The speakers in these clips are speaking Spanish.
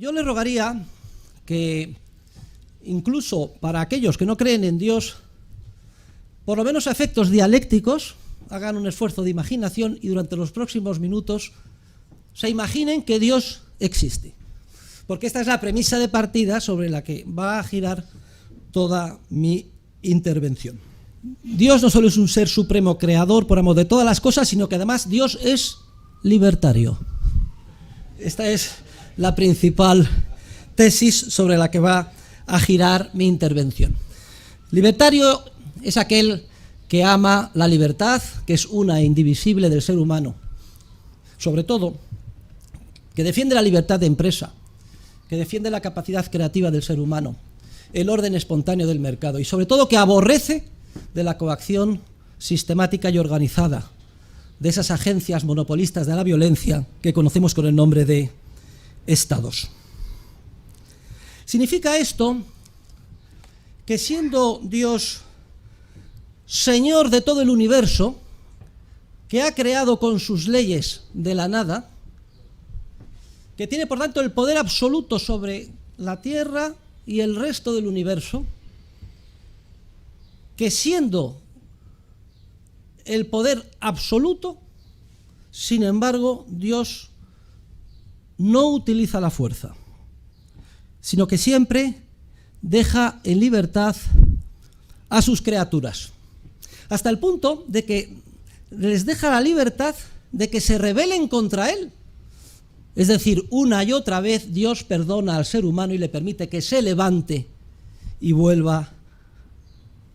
Yo le rogaría que incluso para aquellos que no creen en Dios, por lo menos a efectos dialécticos, hagan un esfuerzo de imaginación y durante los próximos minutos se imaginen que Dios existe. Porque esta es la premisa de partida sobre la que va a girar toda mi intervención. Dios no solo es un ser supremo creador por amor de todas las cosas, sino que además Dios es libertario. Esta es la principal tesis sobre la que va a girar mi intervención. Libertario es aquel que ama la libertad, que es una e indivisible del ser humano. Sobre todo, que defiende la libertad de empresa, que defiende la capacidad creativa del ser humano, el orden espontáneo del mercado y sobre todo que aborrece de la coacción sistemática y organizada de esas agencias monopolistas de la violencia que conocemos con el nombre de estados. Significa esto que siendo Dios Señor de todo el universo, que ha creado con sus leyes de la nada, que tiene por tanto el poder absoluto sobre la Tierra y el resto del universo, que siendo el poder absoluto, sin embargo, Dios no utiliza la fuerza, sino que siempre deja en libertad a sus criaturas, hasta el punto de que les deja la libertad de que se rebelen contra Él. Es decir, una y otra vez Dios perdona al ser humano y le permite que se levante y vuelva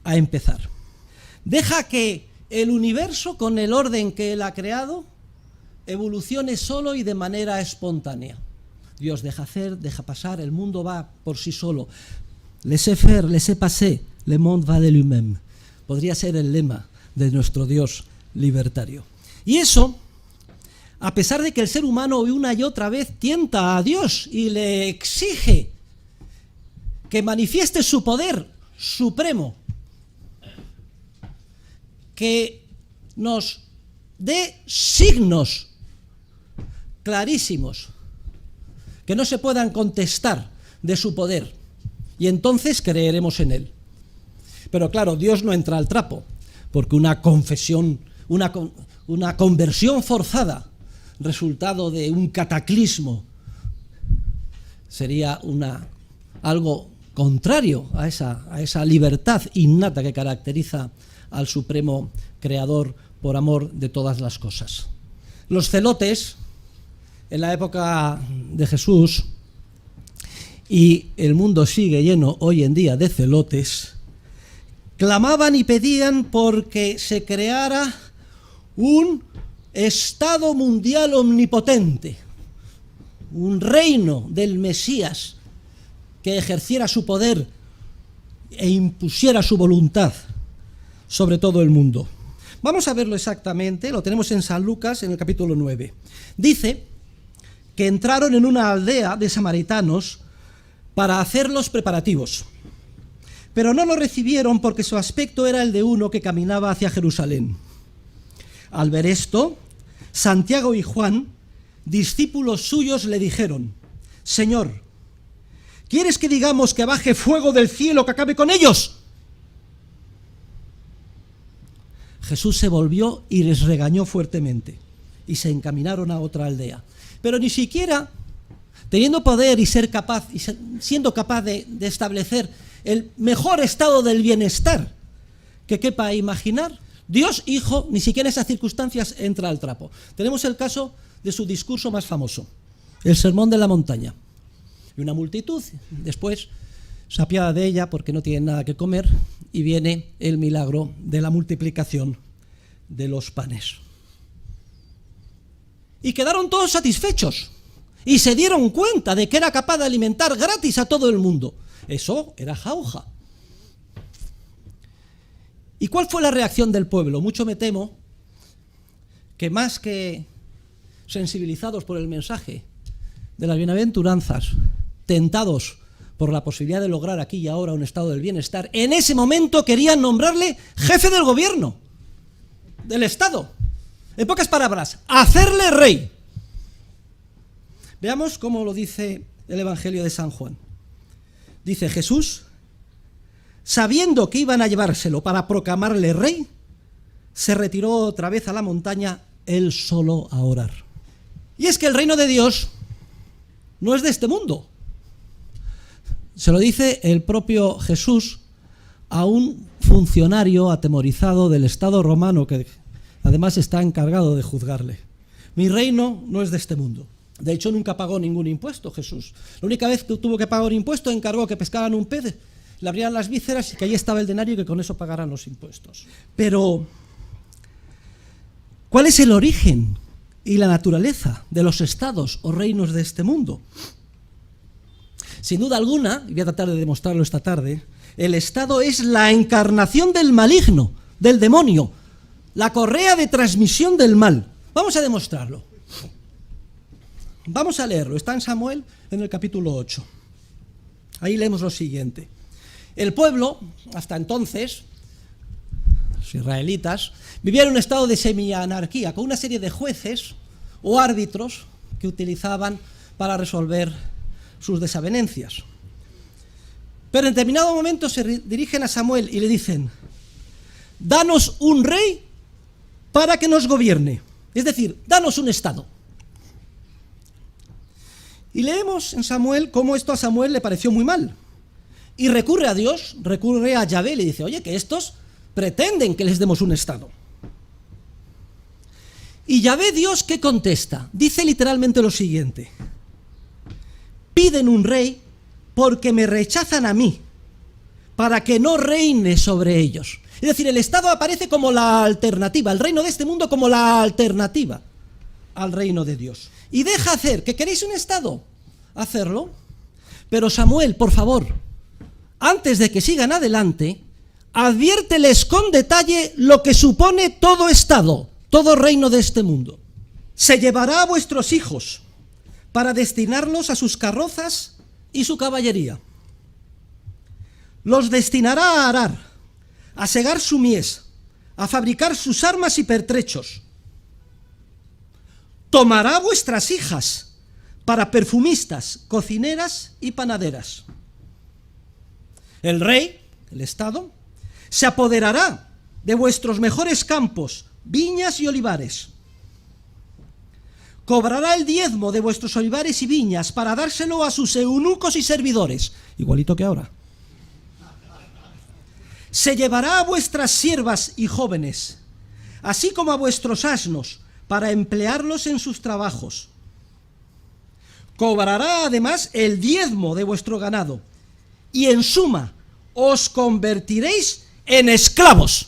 a empezar. Deja que el universo, con el orden que Él ha creado, evolucione solo y de manera espontánea. Dios deja hacer, deja pasar, el mundo va por sí solo. Laissez faire, laissez passer, le monde va de lui-même. Podría ser el lema de nuestro Dios libertario. Y eso, a pesar de que el ser humano una y otra vez tienta a Dios y le exige que manifieste su poder supremo, que nos dé signos clarísimos que no se puedan contestar de su poder, y entonces creeremos en Él. Pero claro, Dios no entra al trapo, porque una confesión, una conversión forzada, resultado de un cataclismo, sería algo contrario a esa libertad innata que caracteriza al supremo creador por amor de todas las cosas. Los celotes, en la época de Jesús, y el mundo sigue lleno hoy en día de celotes, clamaban y pedían porque se creara un Estado mundial omnipotente, un reino del Mesías que ejerciera su poder e impusiera su voluntad sobre todo el mundo. Vamos a verlo exactamente, lo tenemos en San Lucas, en el capítulo 9. Dice que entraron en una aldea de samaritanos para hacer los preparativos, pero no lo recibieron porque su aspecto era el de uno que caminaba hacia Jerusalén. Al ver esto, Santiago y Juan, discípulos suyos, le dijeron: Señor, ¿quieres que digamos que baje fuego del cielo que acabe con ellos? Jesús se volvió y les regañó fuertemente, y se encaminaron a otra aldea. Pero ni siquiera, teniendo poder y siendo capaz de establecer el mejor estado del bienestar que quepa imaginar, Dios Hijo, ni siquiera en esas circunstancias entra al trapo. Tenemos el caso de su discurso más famoso, el Sermón de la Montaña. Y una multitud, después, se apiada de ella porque no tienen nada que comer, y viene el milagro de la multiplicación de los panes. Y quedaron todos satisfechos, y se dieron cuenta de que era capaz de alimentar gratis a todo el mundo. Eso era jauja. ¿Y cuál fue la reacción del pueblo? Mucho me temo que más que sensibilizados por el mensaje de las bienaventuranzas, tentados por la posibilidad de lograr aquí y ahora un estado del bienestar, en ese momento querían nombrarle jefe del gobierno, del Estado. En pocas palabras, hacerle rey. Veamos cómo lo dice el Evangelio de San Juan. Dice: Jesús, sabiendo que iban a llevárselo para proclamarle rey, se retiró otra vez a la montaña, él solo a orar. Y es que el reino de Dios no es de este mundo. Se lo dice el propio Jesús a un funcionario atemorizado del Estado romano que además está encargado de juzgarle. Mi reino no es de este mundo. De hecho, nunca pagó ningún impuesto Jesús. La única vez que tuvo que pagar un impuesto, encargó que pescaran un pez, le abrieran las vísceras y que ahí estaba el denario y que con eso pagaran los impuestos. Pero, ¿cuál es el origen y la naturaleza de los estados o reinos de este mundo? Sin duda alguna, y voy a tratar de demostrarlo esta tarde, el Estado es la encarnación del maligno, del demonio, la correa de transmisión del mal. Vamos a demostrarlo. Vamos a leerlo. Está en Samuel, en el capítulo 8. Ahí leemos lo siguiente. El pueblo, hasta entonces, los israelitas, vivían en un estado de semi-anarquía, con una serie de jueces o árbitros que utilizaban para resolver sus desavenencias. Pero en determinado momento se dirigen a Samuel y le dicen: danos un rey para que nos gobierne. Es decir, danos un estado. Y leemos en Samuel cómo esto a Samuel le pareció muy mal. Y recurre a Dios, recurre a Yahvé y le dice: oye, que estos pretenden que les demos un estado. Y Yahvé, Dios, ¿qué contesta? Dice literalmente lo siguiente: piden un rey porque me rechazan a mí, para que no reine sobre ellos. Es decir, el Estado aparece como la alternativa, el reino de este mundo como la alternativa al reino de Dios. Y deja hacer, ¿que queréis un Estado? Hacerlo. Pero Samuel, por favor, antes de que sigan adelante, adviérteles con detalle lo que supone todo Estado, todo reino de este mundo. Se llevará a vuestros hijos para destinarlos a sus carrozas y su caballería. Los destinará a arar, a segar su mies, a fabricar sus armas y pertrechos. Tomará vuestras hijas para perfumistas, cocineras y panaderas. El rey, el Estado, se apoderará de vuestros mejores campos, viñas y olivares. Cobrará el diezmo de vuestros olivares y viñas para dárselo a sus eunucos y servidores, igualito que ahora. Se llevará a vuestras siervas y jóvenes, así como a vuestros asnos, para emplearlos en sus trabajos. Cobrará además el diezmo de vuestro ganado, y en suma os convertiréis en esclavos.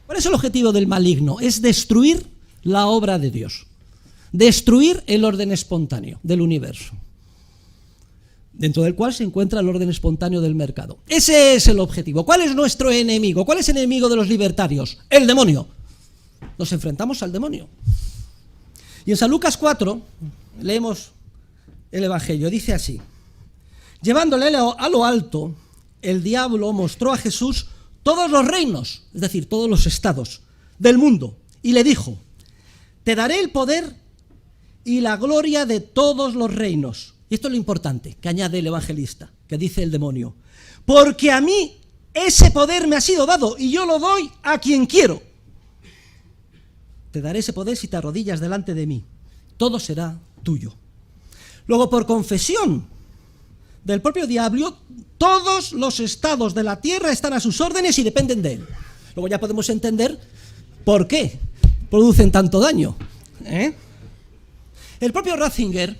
¿Cuál es el objetivo del maligno? Es destruir la obra de Dios. Destruir el orden espontáneo del universo, dentro del cual se encuentra el orden espontáneo del mercado. Ese es el objetivo. ¿Cuál es nuestro enemigo? ¿Cuál es el enemigo de los libertarios? El demonio. Nos enfrentamos al demonio. Y en San Lucas 4 leemos el Evangelio. Dice así: llevándole a lo alto, el diablo mostró a Jesús todos los reinos, es decir, todos los estados del mundo, y le dijo: te daré el poder y la gloria de todos los reinos. Y esto es lo importante que añade el evangelista, que dice el demonio: porque a mí ese poder me ha sido dado y yo lo doy a quien quiero. Te daré ese poder si te arrodillas delante de mí. Todo será tuyo. Luego, por confesión del propio diablo, todos los estados de la tierra están a sus órdenes y dependen de él. Luego ya podemos entender por qué producen tanto daño. El propio Ratzinger,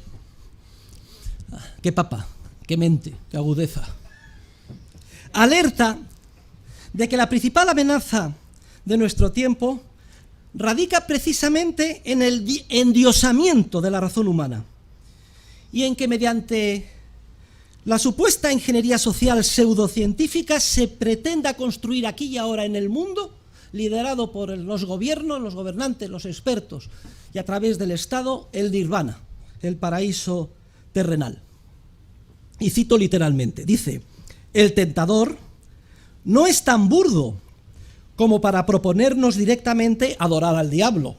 qué papa, qué mente, qué agudeza, alerta de que la principal amenaza de nuestro tiempo radica precisamente en el endiosamiento de la razón humana y en que mediante la supuesta ingeniería social pseudocientífica se pretenda construir aquí y ahora en el mundo, liderado por los gobiernos, los gobernantes, los expertos, y a través del Estado, el nirvana, el paraíso terrenal. Y cito literalmente, dice: el tentador no es tan burdo como para proponernos directamente adorar al diablo.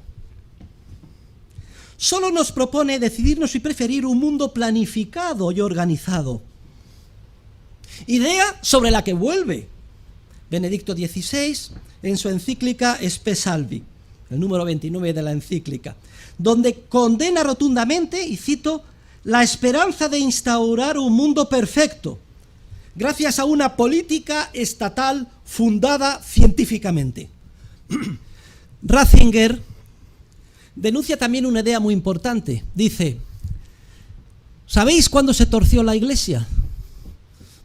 solo nos propone decidirnos y preferir un mundo planificado y organizado. Idea sobre la que vuelve Benedicto XVI en su encíclica Spe Salvi, el número 29 de la encíclica, donde condena rotundamente, y cito, la esperanza de instaurar un mundo perfecto, gracias a una política estatal fundada científicamente. Ratzinger denuncia también una idea muy importante. Dice, ¿sabéis cuándo se torció la Iglesia?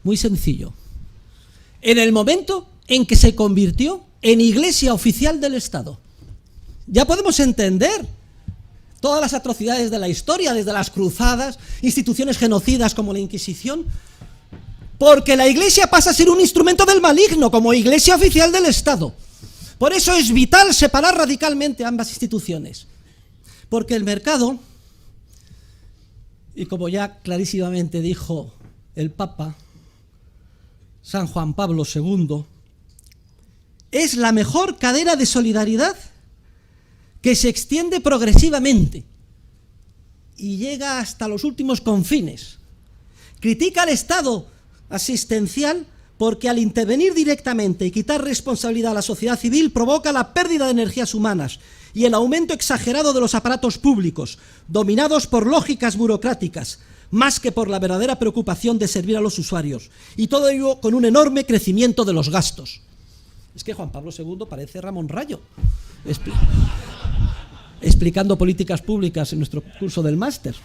Muy sencillo. En el momento en que se convirtió en Iglesia oficial del Estado. Ya podemos entender todas las atrocidades de la historia, desde las cruzadas, instituciones genocidas como la Inquisición, porque la Iglesia pasa a ser un instrumento del maligno, como Iglesia oficial del Estado. Por eso es vital separar radicalmente ambas instituciones. Porque el mercado, y como ya clarísimamente dijo el Papa San Juan Pablo II, es la mejor cadena de solidaridad que se extiende progresivamente y llega hasta los últimos confines. Critica al Estado asistencial porque al intervenir directamente y quitar responsabilidad a la sociedad civil provoca la pérdida de energías humanas y el aumento exagerado de los aparatos públicos, dominados por lógicas burocráticas, más que por la verdadera preocupación de servir a los usuarios, y todo ello con un enorme crecimiento de los gastos. Es que Juan Pablo II parece Ramón Rayo, explicando políticas públicas en nuestro curso del máster.